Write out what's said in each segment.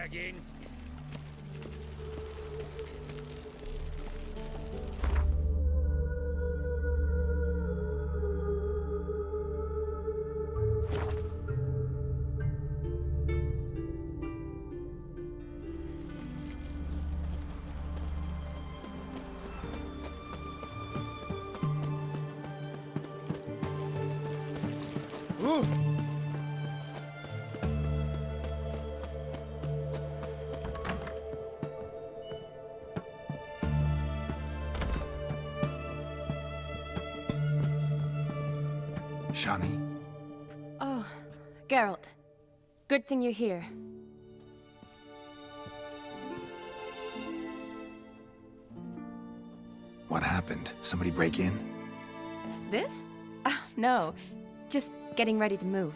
again. Ooh. Shani? Oh, Geralt. Good thing you're here. What happened? Somebody break in? This? No. Just getting ready to move.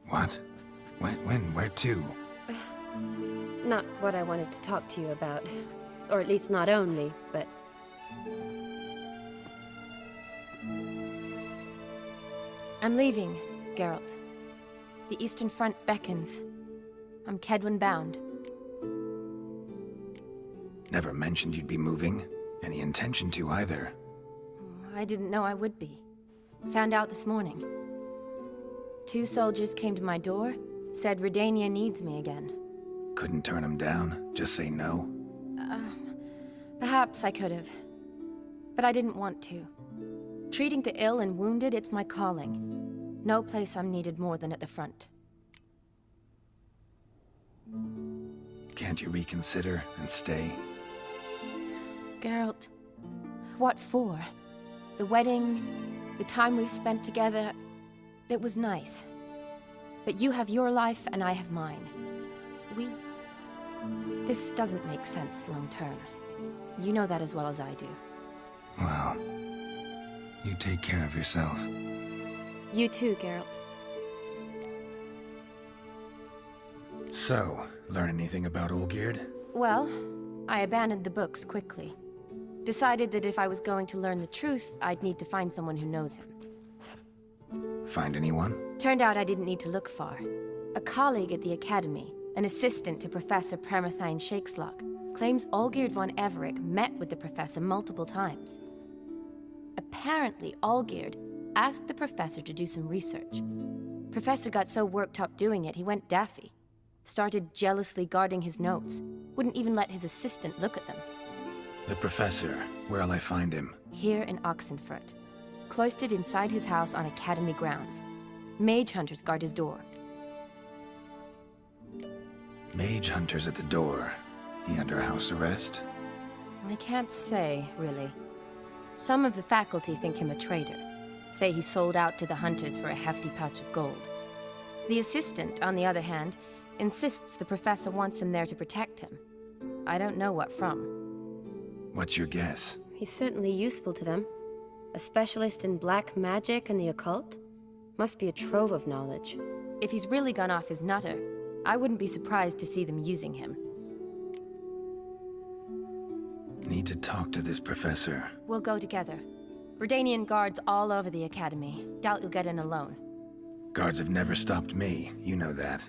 What? When? Where to? Not what I wanted to talk to you about. Or at least not only, but... I'm leaving, Geralt. The Eastern Front beckons. I'm Kedwin bound. Never mentioned you'd be moving. Any intention to either. I didn't know I would be. Found out this morning. 2 soldiers came to my door, said Redania needs me again. Couldn't turn him down? Just say no? Perhaps I could have. But I didn't want to. Treating the ill and wounded, it's my calling. No place I'm needed more than at the front. Can't you reconsider and stay? Geralt, what for? The wedding, the time we've spent together, it was nice. But you have your life and I have mine. This doesn't make sense long term. You know that as well as I do. Well, you take care of yourself. You too, Geralt. So, learn anything about Olgierd? Well, I abandoned the books quickly. Decided that if I was going to learn the truth, I'd need to find someone who knows him. Find anyone? Turned out I didn't need to look far. A colleague at the Academy, an assistant to Professor Permathine Shakeslog, claims Olgierd von Everec met with the professor multiple times. Apparently, Olgierd asked the professor to do some research. Professor got so worked up doing it, he went daffy. Started jealously guarding his notes. Wouldn't even let his assistant look at them. The professor. Where'll I find him? Here in Oxenfurt. Cloistered inside his house on Academy grounds. Mage hunters guard his door. Mage hunters at the door. He under house arrest? I can't say, really. Some of the faculty think him a traitor. Say he sold out to the hunters for a hefty pouch of gold. The assistant, on the other hand, insists the professor wants him there to protect him. I don't know what from. What's your guess? He's certainly useful to them. A specialist in black magic and the occult? Must be a trove of knowledge. If he's really gone off his nutter, I wouldn't be surprised to see them using him. Need to talk to this professor. We'll go together. Redanian guards all over the Academy. Doubt you'll get in alone. Guards have never stopped me, you know that.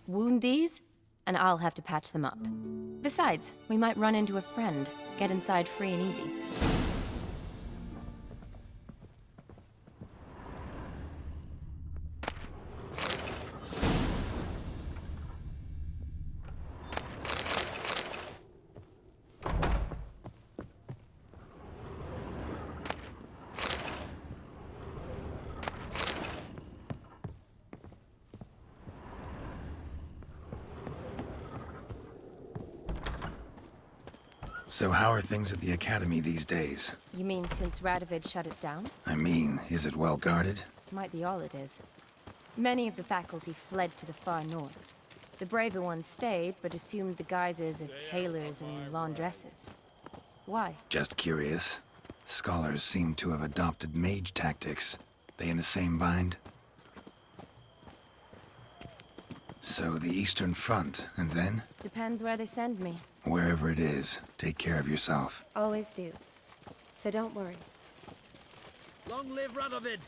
Wound these, and I'll have to patch them up. Besides, we might run into a friend. Get inside free and easy. So how are things at the Academy these days? You mean since Radovid shut it down? I mean, is it well guarded? Might be all it is. Many of the faculty fled to the far north. The braver ones stayed, but assumed the guises of tailors and laundresses. Why? Just curious. Scholars seem to have adopted mage tactics. They in the same bind? So the Eastern Front, and then? Depends where they send me. Wherever it is, take care of yourself. Always do. So don't worry. Long live Radovid!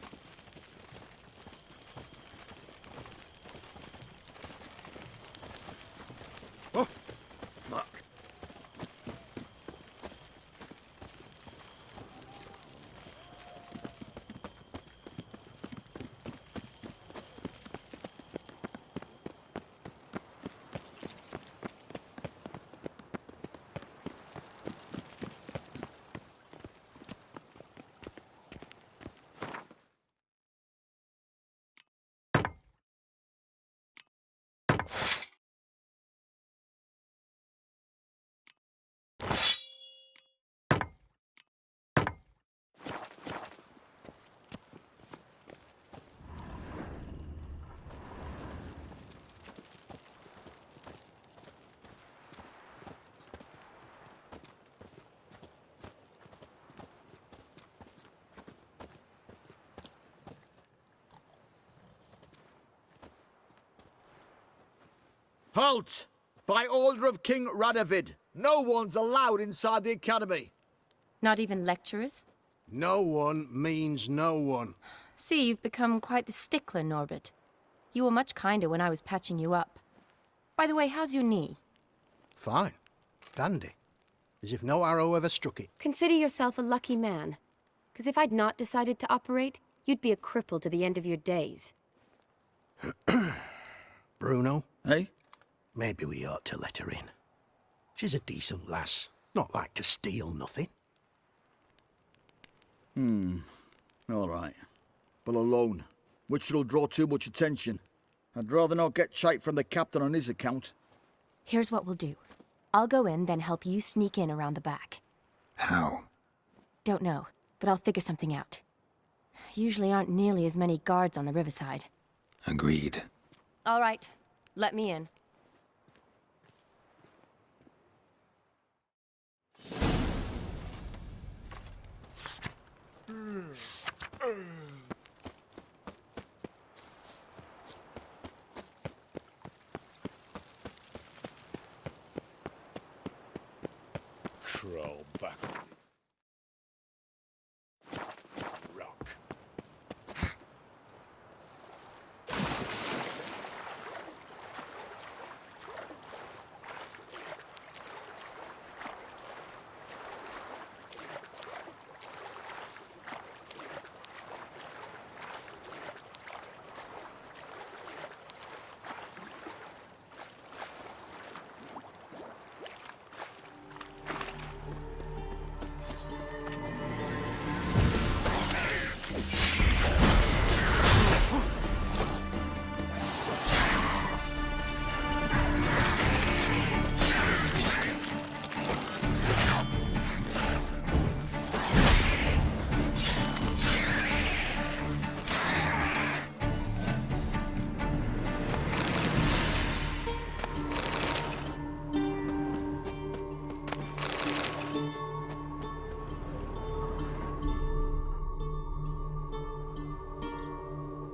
Halt! By order of King Radovid, no one's allowed inside the academy. Not even lecturers? No one means no one. See, you've become quite the stickler, Norbert. You were much kinder when I was patching you up. By the way, how's your knee? Fine. Dandy. As if no arrow ever struck it. Consider yourself a lucky man. Because if I'd not decided to operate, you'd be a cripple to the end of your days. Bruno? Hey? Maybe we ought to let her in. She's a decent lass. Not like to steal nothing. All right. But alone, which will draw too much attention. I'd rather not get shite from the captain on his account. Here's what we'll do. I'll go in, then help you sneak in around the back. How? Don't know, but I'll figure something out. Usually aren't nearly as many guards on the riverside. Agreed. All right, let me in. Crawl back. Rock.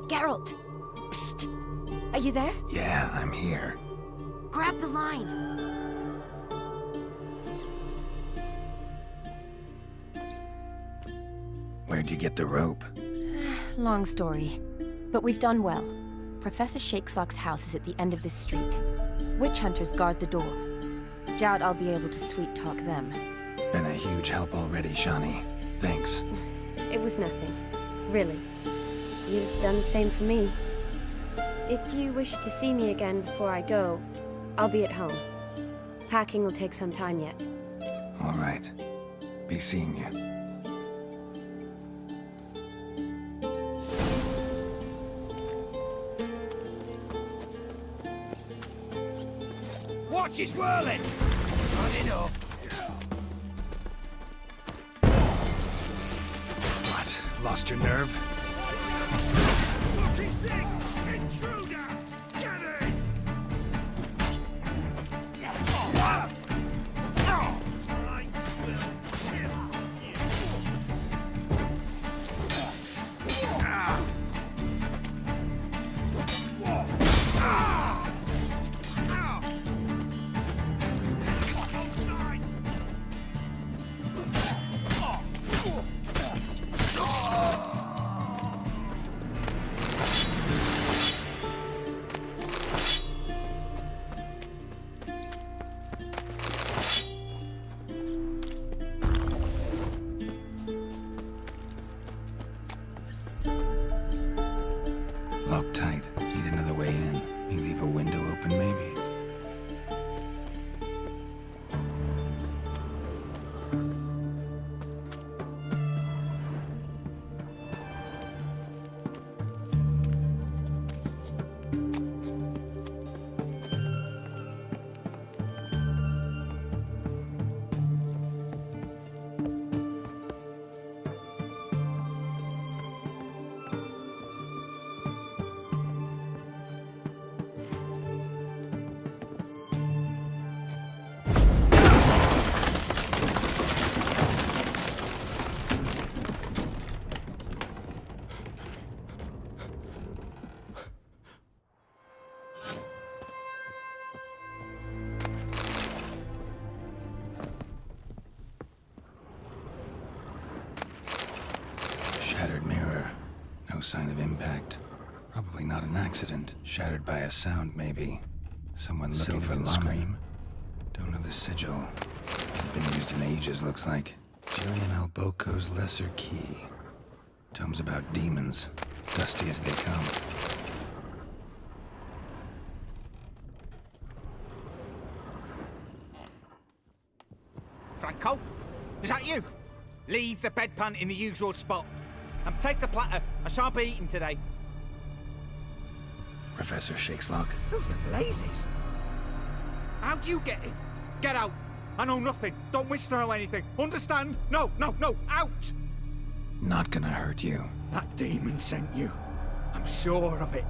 Geralt! Psst! Are you there? Yeah, I'm here. Grab the line! Where'd you get the rope? Long story. But we've done well. Professor Shakeslock's house is at the end of this street. Witch hunters guard the door. Doubt I'll be able to sweet-talk them. Been a huge help already, Shani. Thanks. It was nothing. Really. You've done the same for me. If you wish to see me again before I go, I'll be at home. Packing will take some time yet. All right. Be seeing you. Watch it whirling! Running up. What? Lost your nerve? What is this? Intruder! Get in! I will kill you. Both sides! Locked tight. Need another way in. You leave a window open, maybe? sign of impact. Probably not an accident. Shattered by a sound, maybe. Someone looking for the scream. Don't know the sigil. Been used in ages, looks like. Gillian Alboco's Lesser Key. Tomes about demons. Dusty as they come. Franco? Is that you? Leave the bedpan in the usual spot. And take the platter. I shan't be eating today. Professor Shakeslock. Who the blazes? How do you get in? Get out. I know nothing. Don't wish to know anything. Understand? No, no, no. Out! Not gonna hurt you. That demon sent you. I'm sure of it.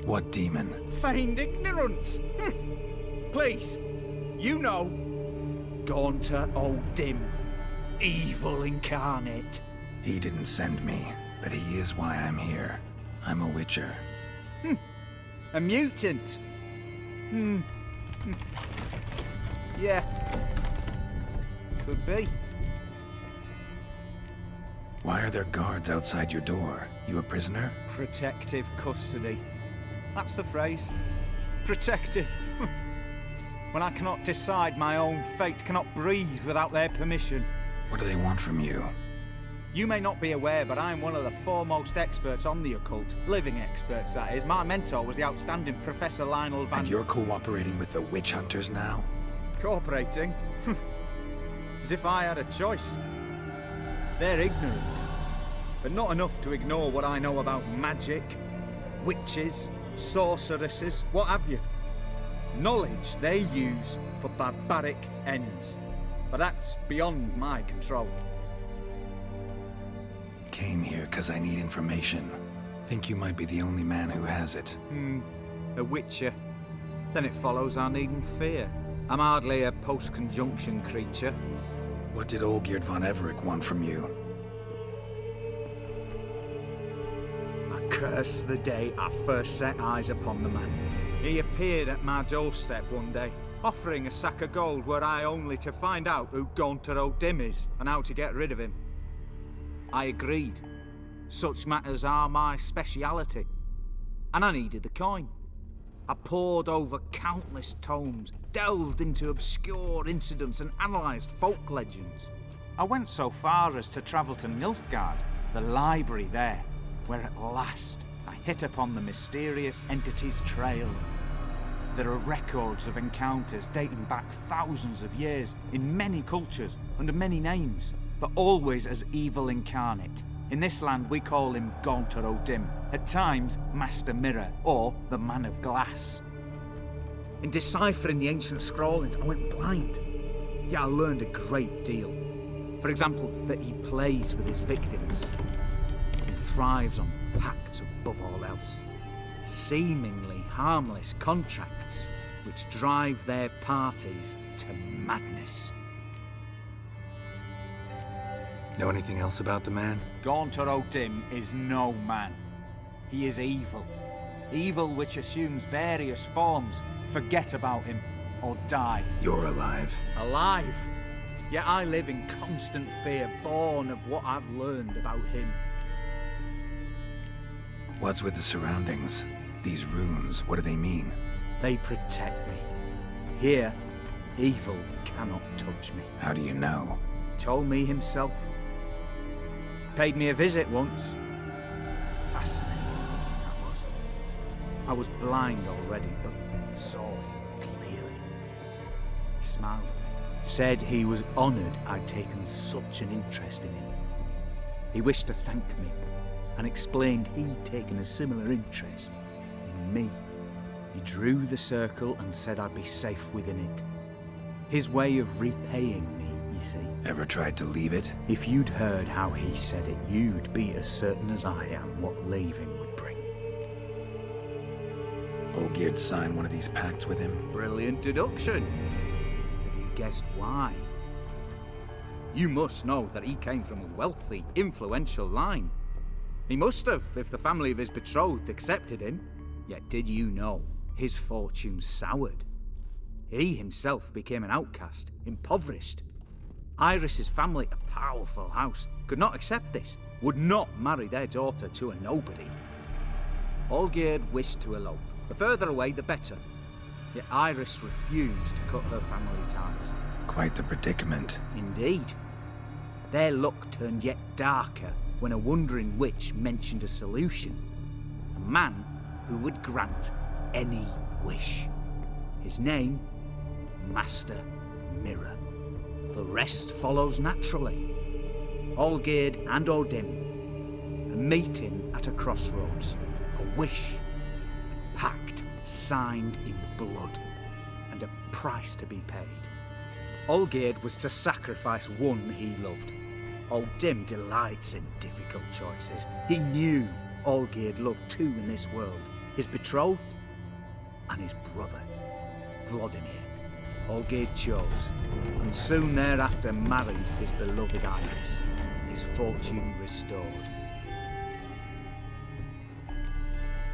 What demon? Feigned ignorance. Please. You know. Gaunter O'Dim. Evil incarnate. He didn't send me, but he is why I'm here. I'm a witcher. A mutant. Yeah. Could be. Why are there guards outside your door? You a prisoner? Protective custody. That's the phrase. Protective. When I cannot decide my own fate, cannot breathe without their permission. What do they want from you? You may not be aware, but I'm one of the foremost experts on the occult. Living experts, that is. My mentor was the outstanding Professor Lionel Van... And you're cooperating with the witch hunters now? Cooperating? As if I had a choice. They're ignorant, but not enough to ignore what I know about magic, witches, sorceresses, what have you. Knowledge they use for barbaric ends, but that's beyond my control. Came here because I need information. Think you might be the only man who has it. A witcher. Then it follows I needn't fear. I'm hardly a post-conjunction creature. What did Olgierd von Everec want from you? I curse the day I first set eyes upon the man. He appeared at my doorstep one day, offering a sack of gold were I only to find out who Gaunter O'Dim is and how to get rid of him. I agreed. Such matters are my speciality. And I needed the coin. I pored over countless tomes, delved into obscure incidents and analysed folk legends. I went so far as to travel to Nilfgaard, the library there, where at last I hit upon the mysterious entity's trail. There are records of encounters dating back thousands of years in many cultures, under many names, but always as evil incarnate. In this land we call him Gaunter O'Dim, at times Master Mirror, or the Man of Glass. In deciphering the ancient scrawlings, I went blind. Yet I learned a great deal. For example, that he plays with his victims and thrives on pacts above all else. Seemingly harmless contracts which drive their parties to madness. Know anything else about the man? Gaunter O'Dim is no man. He is evil. Evil which assumes various forms. Forget about him, or die. You're alive. Alive? Yet I live in constant fear, born of what I've learned about him. What's with the surroundings? These runes, what do they mean? They protect me. Here, evil cannot touch me. How do you know? He told me himself. Paid me a visit once. Fascinating, that was. I was blind already, but saw him clearly. He smiled at me. Said he was honoured I'd taken such an interest in him. He wished to thank me, and explained he'd taken a similar interest in me. He drew the circle and said I'd be safe within it. His way of repaying me, you see. Ever tried to leave it? If you'd heard how he said it, you'd be as certain as I am what leaving would bring. Olgierd signed one of these pacts with him? Brilliant deduction. Have you guessed why? You must know that he came from a wealthy, influential line. He must have, if the family of his betrothed accepted him. Yet did you know his fortune soured? He himself became an outcast, impoverished. Iris's family, a powerful house, could not accept this, would not marry their daughter to a nobody. Olgierd wished to elope. The further away, the better. Yet Iris refused to cut her family ties. Quite the predicament. Indeed. Their luck turned yet darker when a wandering witch mentioned a solution. A man who would grant any wish. His name, Master Mirror. The rest follows naturally. Olgierd and Odim, a meeting at a crossroads, a wish, a pact signed in blood, and a price to be paid. Olgierd was to sacrifice one he loved. Odim delights in difficult choices. He knew Olgierd loved two in this world, his betrothed and his brother, Vladimir. Olgierd chose, and soon thereafter married his beloved Iris, his fortune restored.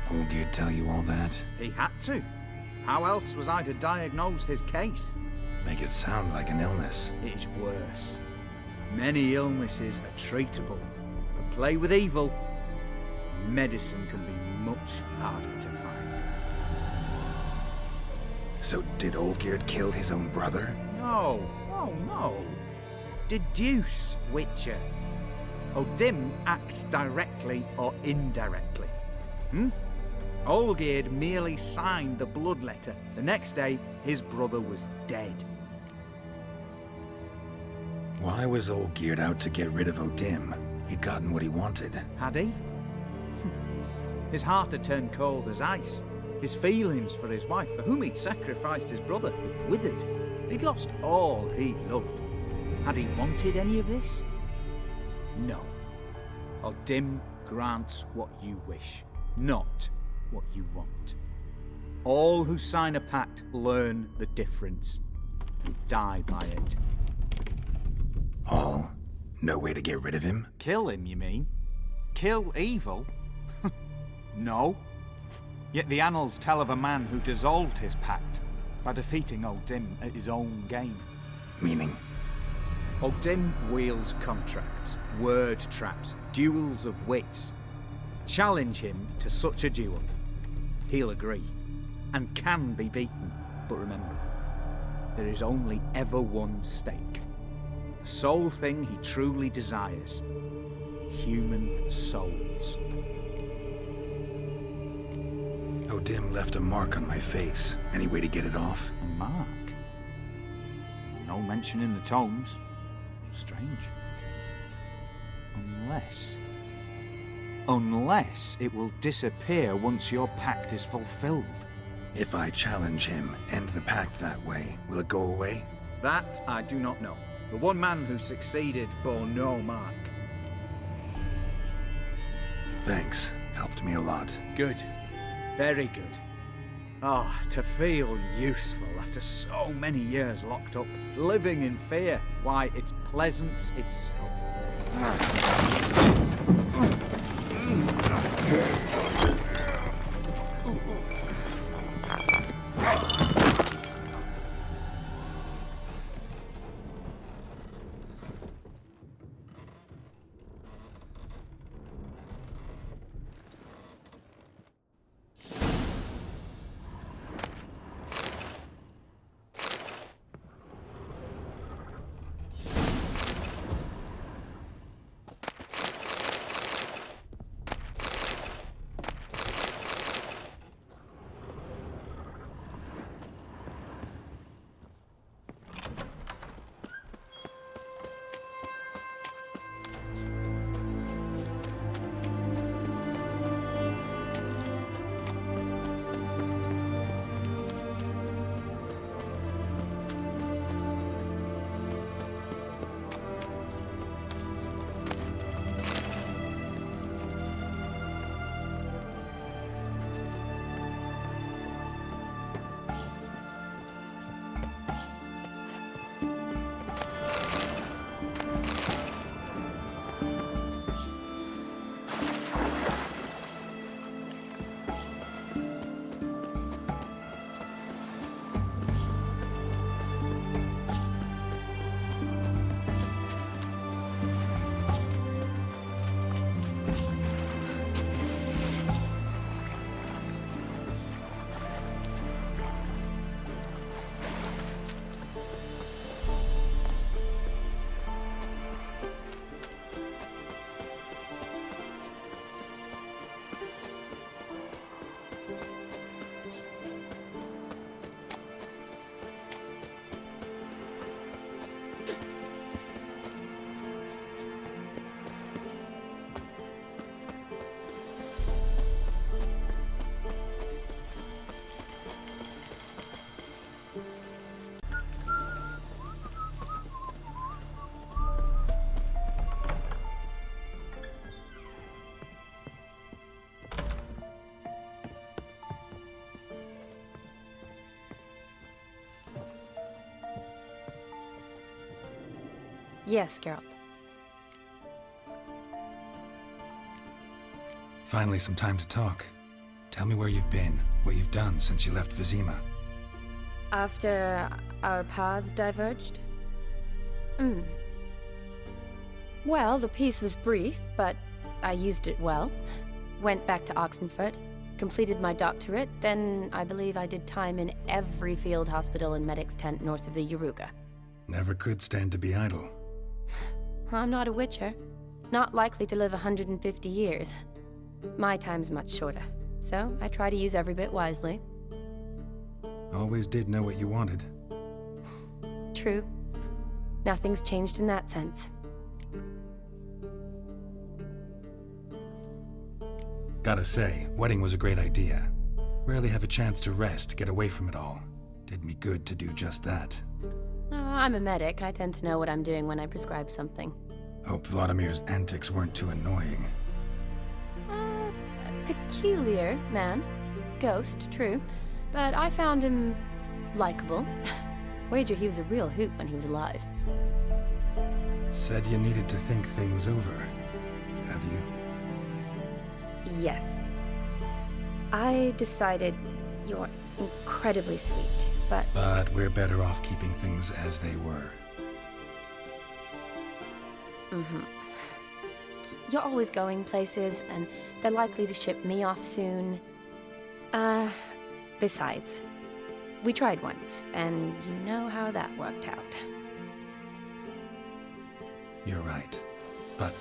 Olgierd tell you all that? He had to. How else was I to diagnose his case? Make it sound like an illness. It is worse. Many illnesses are treatable, but play with evil, medicine can be much harder to find. So did Olgierd kill his own brother? No. Deduce, Witcher. Odim acts directly or indirectly. Olgierd merely signed the blood letter. The next day, his brother was dead. Why was Olgierd out to get rid of Odim? He'd gotten what he wanted. Had he? His heart had turned cold as ice. His feelings for his wife, for whom he'd sacrificed his brother, had withered. He'd lost all he loved. Had he wanted any of this? No. Odim grants what you wish, not what you want. All who sign a pact learn the difference and die by it. All? No way to get rid of him? Kill him, you mean? Kill evil? No. Yet the annals tell of a man who dissolved his pact by defeating Odim at his own game. Meaning? Odim wields contracts, word traps, duels of wits. Challenge him to such a duel. He'll agree, and can be beaten. But remember, there is only ever one stake. The sole thing he truly desires. Human souls. Odim left a mark on my face. Any way to get it off? A mark? No mention in the tomes. Strange. Unless it will disappear once your pact is fulfilled. If I challenge him, end the pact that way, will it go away? That I do not know. The one man who succeeded bore no mark. Thanks. Helped me a lot. Good. Very good. Oh, to feel useful after so many years locked up, living in fear. Why, it's pleasance itself. Yes, Geralt. Finally, some time to talk. Tell me where you've been, what you've done since you left Vizima. After our paths diverged? Well, the peace was brief, but I used it well. Went back to Oxenfurt, completed my doctorate, then I believe I did time in every field hospital and medic's tent north of the Yaruga. Never could stand to be idle. I'm not a witcher. Not likely to live 150 years. My time's much shorter, so I try to use every bit wisely. Always did know what you wanted. True. Nothing's changed in that sense. Gotta say, wedding was a great idea. Rarely have a chance to rest, get away from it all. Did me good to do just that. I'm a medic. I tend to know what I'm doing when I prescribe something. Hope Vladimir's antics weren't too annoying. Peculiar man. Ghost, true. But I found him likable. Wager he was a real hoot when he was alive. Said you needed to think things over. Have you? Yes. I decided you're incredibly sweet, but... But we're better off keeping things as they were. You're always going places, and they're likely to ship me off soon. Besides, we tried once, and you know how that worked out. You're right. But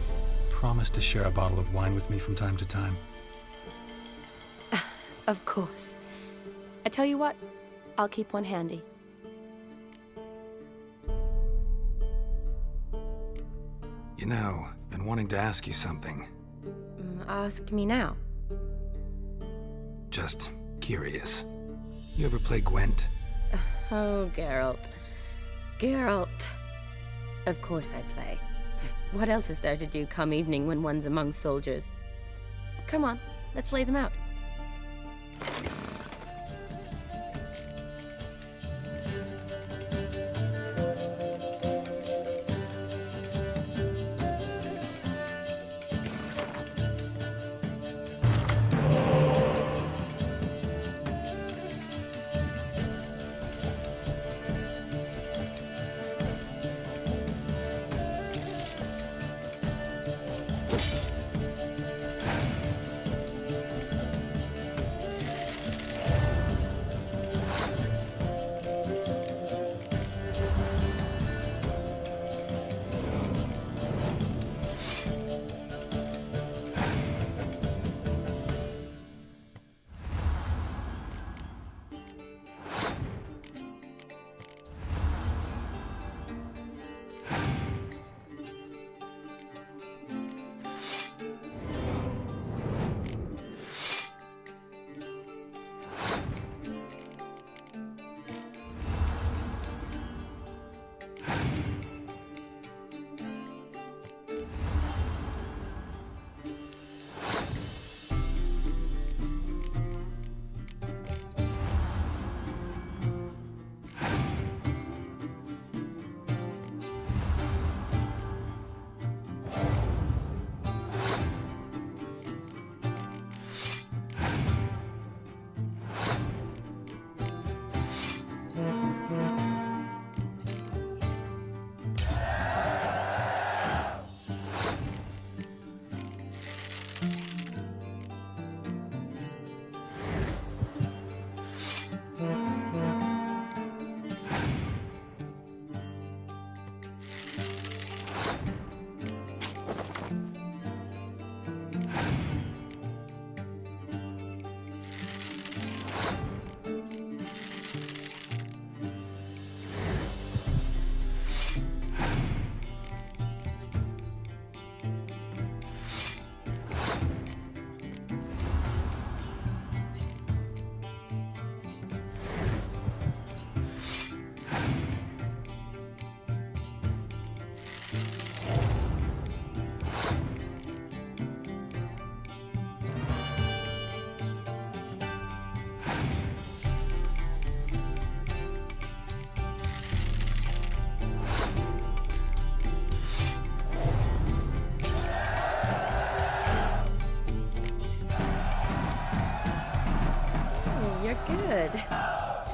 promise to share a bottle of wine with me from time to time. Of course. I tell you what, I'll keep one handy. You know, been wanting to ask you something. Ask me now. Just curious. You ever play Gwent? Oh, Geralt. Geralt. Of course I play. What else is there to do come evening when one's among soldiers? Come on, let's lay them out.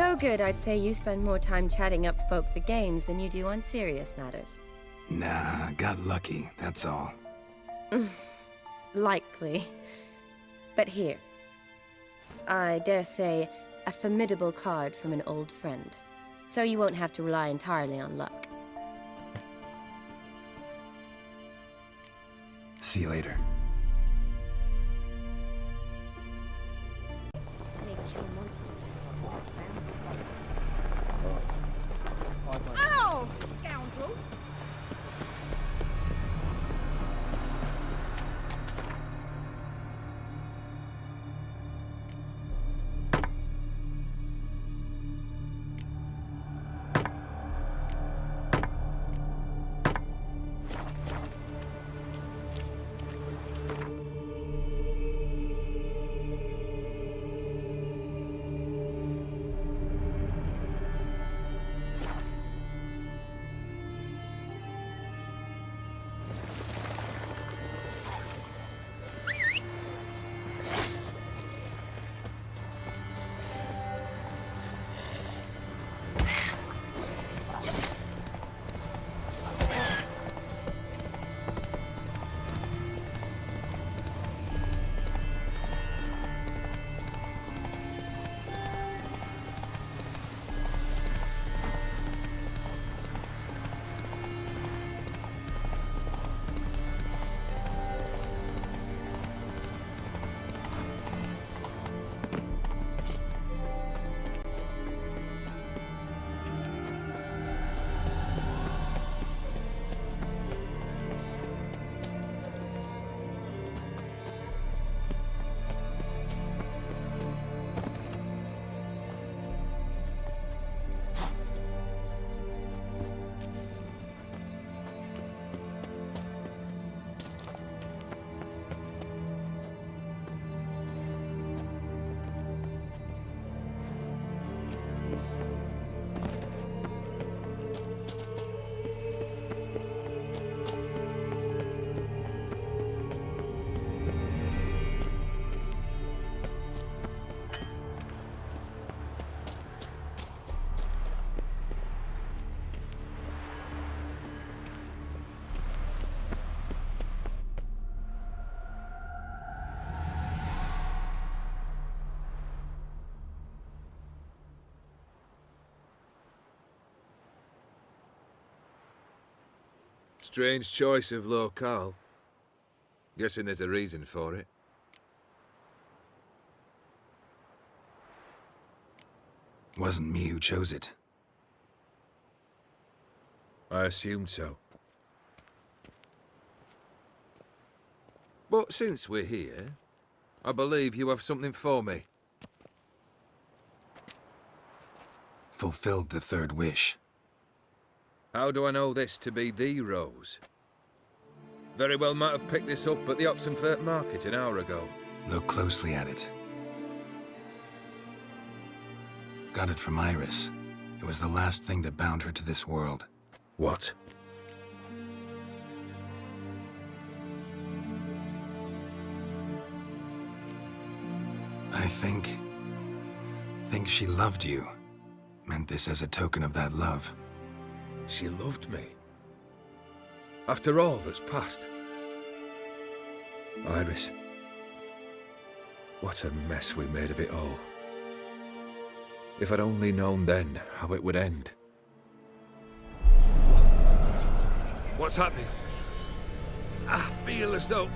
So good, I'd say you spend more time chatting up folk for games than you do on serious matters. Nah, got lucky, that's all. Likely. But here. I dare say, a formidable card from an old friend. So you won't have to rely entirely on luck. See you later. They kill monsters. Bounties. Ow! Scoundrel! Strange choice of locale. Guessing there's a reason for it. Wasn't me who chose it. I assumed so. But since we're here, I believe you have something for me. Fulfilled the third wish. How do I know this to be the rose? Very well might have picked this up at the Oxenfurt market an hour ago. Look closely at it. Got it from Iris. It was the last thing that bound her to this world. What? I think she loved you. Meant this as a token of that love. She loved me. After all that's passed. Iris. What a mess we made of it all. If I'd only known then how it would end. What's happening? I feel as though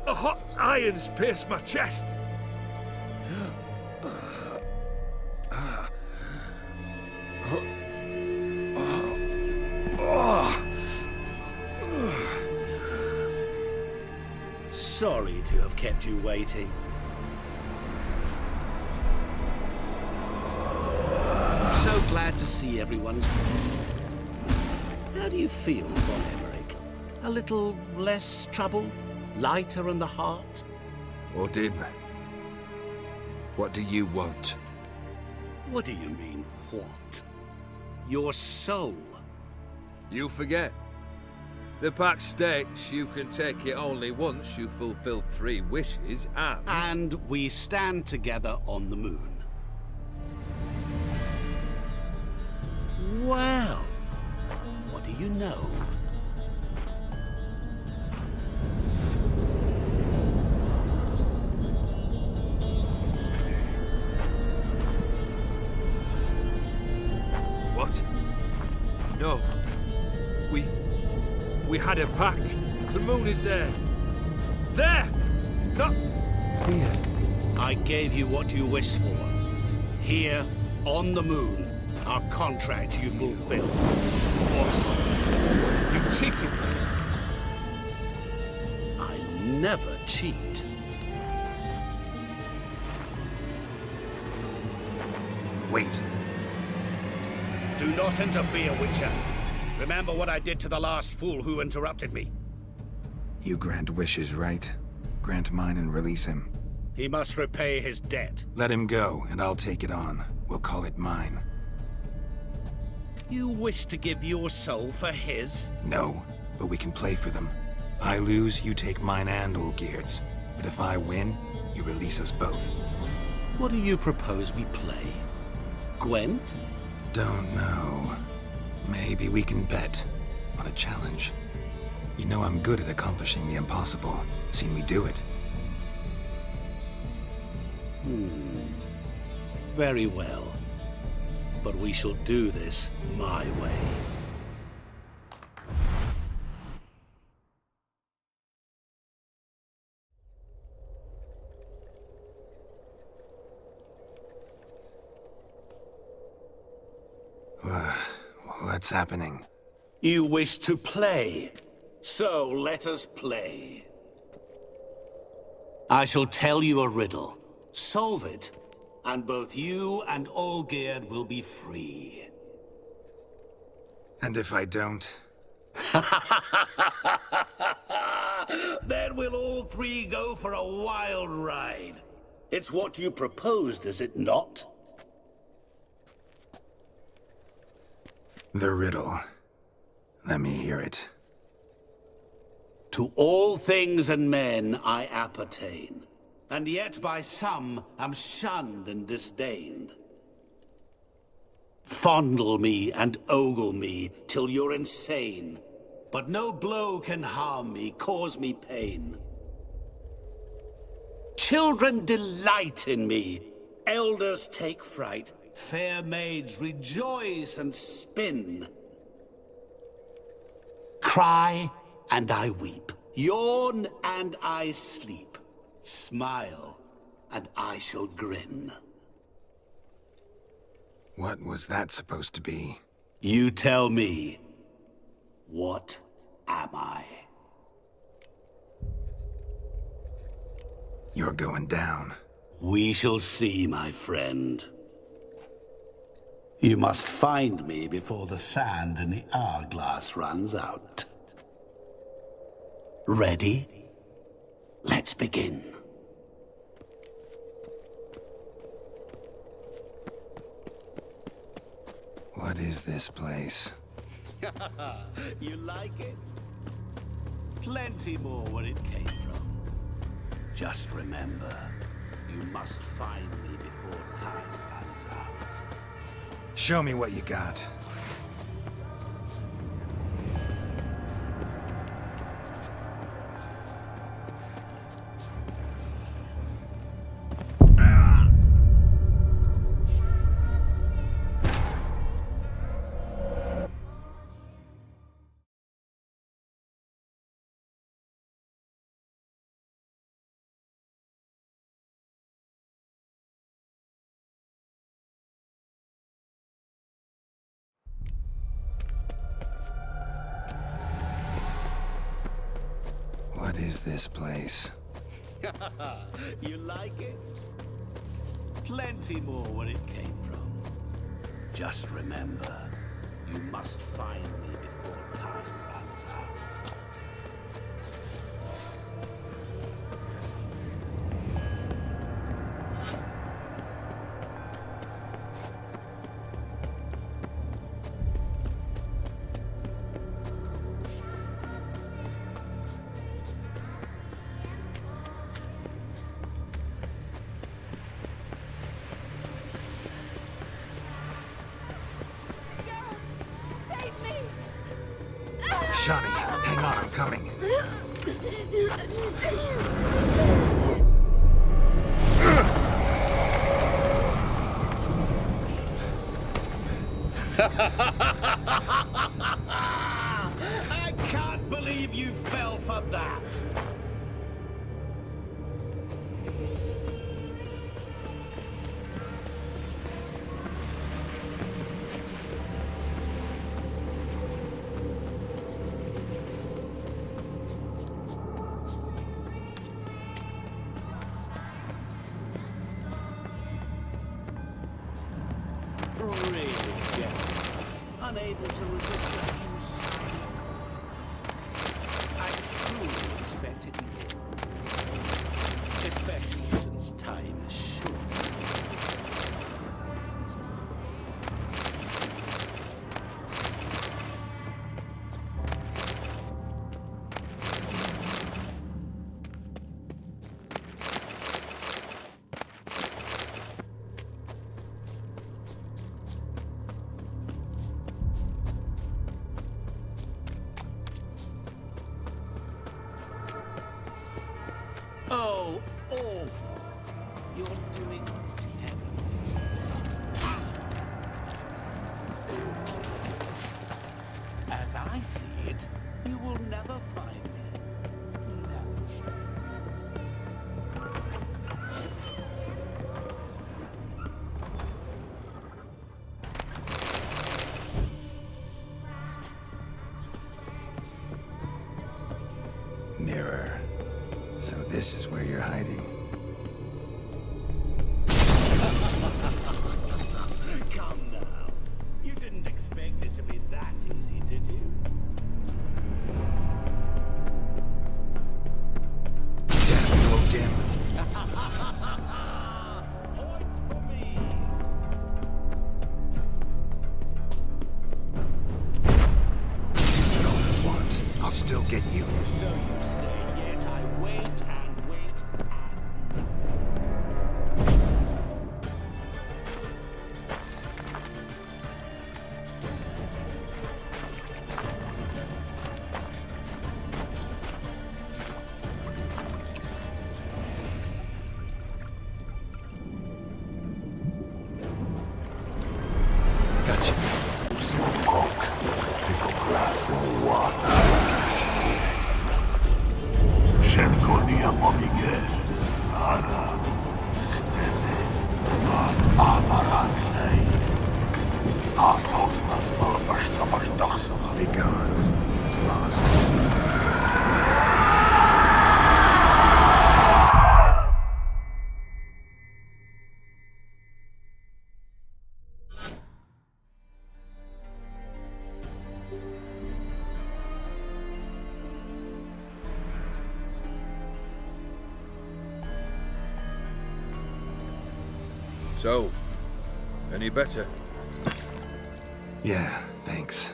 a hot iron's pierced my chest. Sorry to have kept you waiting. I'm so glad to see everyone's pleased. How do you feel, Von Emmerich? A little less troubled? Lighter in the heart? Odin, what do you want? What do you mean, what? Your soul. You forget. The pact states you can take it only once you've fulfilled 3 wishes, and And we stand together on the moon. know. What? No. We had a pact. The moon is there. There! Not here. I gave you what you wished for. Here, on the moon, our contract you fulfilled. Boss, you cheated me. I never cheat. Wait. Do not interfere, Witcher. Remember what I did to the last fool who interrupted me. You grant wishes, right? Grant mine and release him. He must repay his debt. Let him go, and I'll take it on. We'll call it mine. You wish to give your soul for his? No, but we can play for them. I lose, you take mine and Olgierd's. But if I win, you release us both. What do you propose we play? Gwent? Don't know. Maybe we can bet on a challenge. You know I'm good at accomplishing the impossible. Seen me do it. Very well. But we shall do this my way. What's happening? You wish to play, so let us play. I shall tell you a riddle. Solve it, and both you and Olgierd will be free. And if I don't? Then we'll all three go for a wild ride. It's what you proposed, is it not? The riddle. Let me hear it. To all things and men I appertain, and yet by some am shunned and disdained. Fondle me and ogle me till you're insane, but no blow can harm me, cause me pain. Children delight in me, elders take fright, fair maids rejoice and spin. Cry and I weep, yawn and I sleep, smile and I shall grin. What was that supposed to be? You tell me, what am I? You're going down. We shall see, my friend. You must find me before the sand in the hourglass runs out. Ready? Let's begin. What is this place? You like it? Plenty more where it came from. Just remember, you must find me before time runs out. Show me what you got. What is this place? You like it? Plenty more where it came from. Just remember, you must find me before time runs out. Johnny, hang on, I'm coming. I can't believe you fell for that. Rivia, unable to resist a few signs. I truly expected more, especially since time is short. Oh, awful. You're doing terrible. As I see it, you will never find me. Never. Mirror. So this is where you're hiding. Come now. You didn't expect it to be that easy, did you? Damn, you old dim. Point for me. You know what I want. I'll still get you. So you say, yet I wait and wait Gotcha. Be gone. You've lost. So, any better? Yeah, thanks.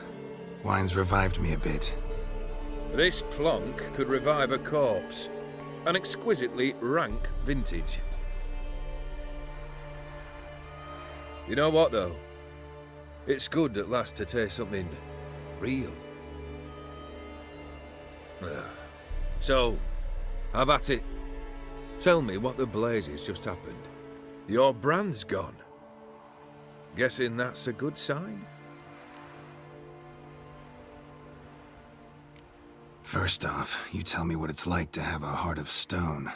Wine's revived me a bit. This plonk could revive a corpse. An exquisitely rank vintage. You know what, though? It's good at last to taste something real. So, have at it. Tell me what the blazes just happened. Your brand's gone. Guessing that's a good sign? First off, you tell me what it's like to have a heart of stone.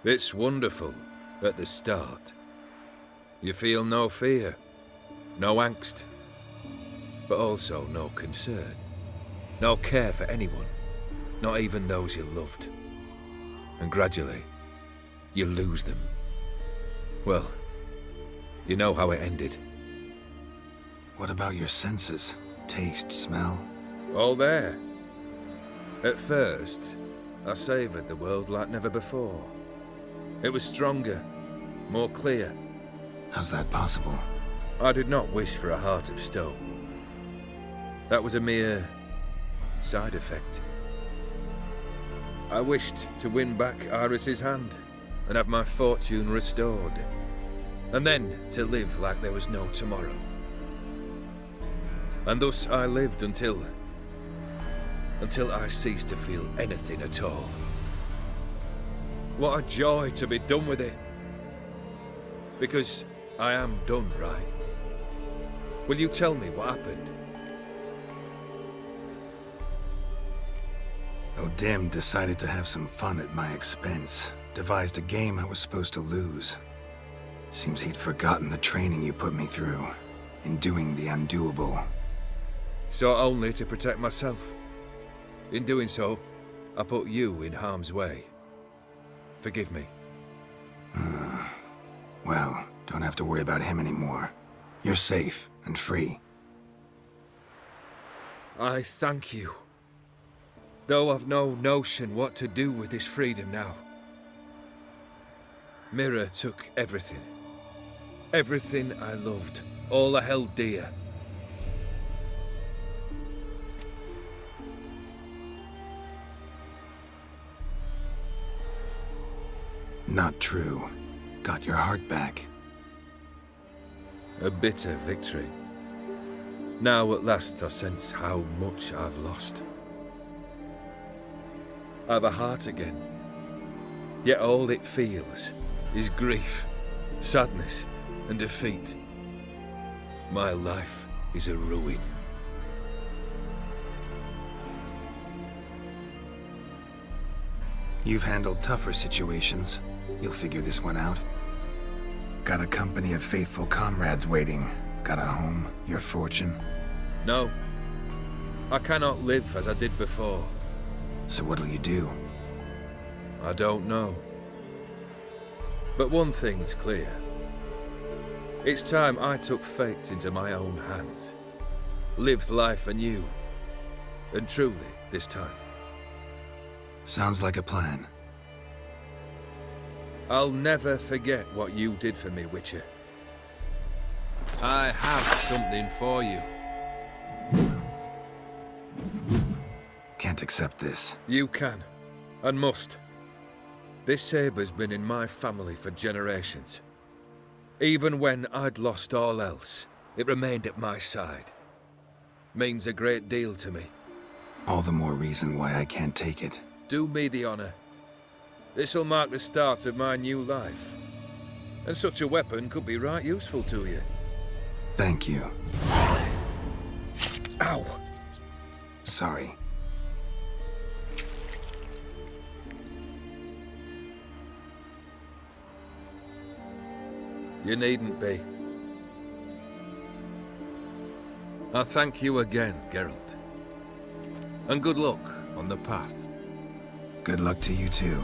It's wonderful at the start. You feel no fear, no angst, but also no concern, no care for anyone, not even those you loved. And gradually, you lose them. Well, you know how it ended. What about your senses? Taste, smell? All there. At first, I savoured the world like never before. It was stronger, more clear. How's that possible? I did not wish for a heart of stone. That was a mere side effect. I wished to win back Iris's hand and have my fortune restored. And then to live like there was no tomorrow. And thus I lived until I ceased to feel anything at all. What a joy to be done with it. Because I am done, right? Will you tell me what happened? O'Dim decided to have some fun at my expense. Devised a game I was supposed to lose. Seems he'd forgotten the training you put me through in doing the undoable. So only to protect myself. In doing so, I put you in harm's way. Forgive me. Well, don't have to worry about him anymore. You're safe and free. I thank you. Though I've no notion what to do with this freedom now. Mira took everything. Everything I loved. All I held dear. Not true. Got your heart back. A bitter victory. Now at last I sense how much I've lost. I've a heart again. Yet all it feels is grief, sadness, and defeat. My life is a ruin. You've handled tougher situations. You'll figure this one out. Got a company of faithful comrades waiting. Got a home, your fortune. No. I cannot live as I did before. So what'll you do? I don't know. But one thing's clear. It's time I took fate into my own hands. Lived life anew. And truly, this time. Sounds like a plan. I'll never forget what you did for me, Witcher. I have something for you. Can't accept this. You can, and must. This sabre's been in my family for generations. Even when I'd lost all else, it remained at my side. Means a great deal to me. All the more reason why I can't take it. Do me the honor. This'll mark the start of my new life. And such a weapon could be right useful to you. Thank you. Ow! Sorry. You needn't be. I thank you again, Geralt. And good luck on the path. Good luck to you too.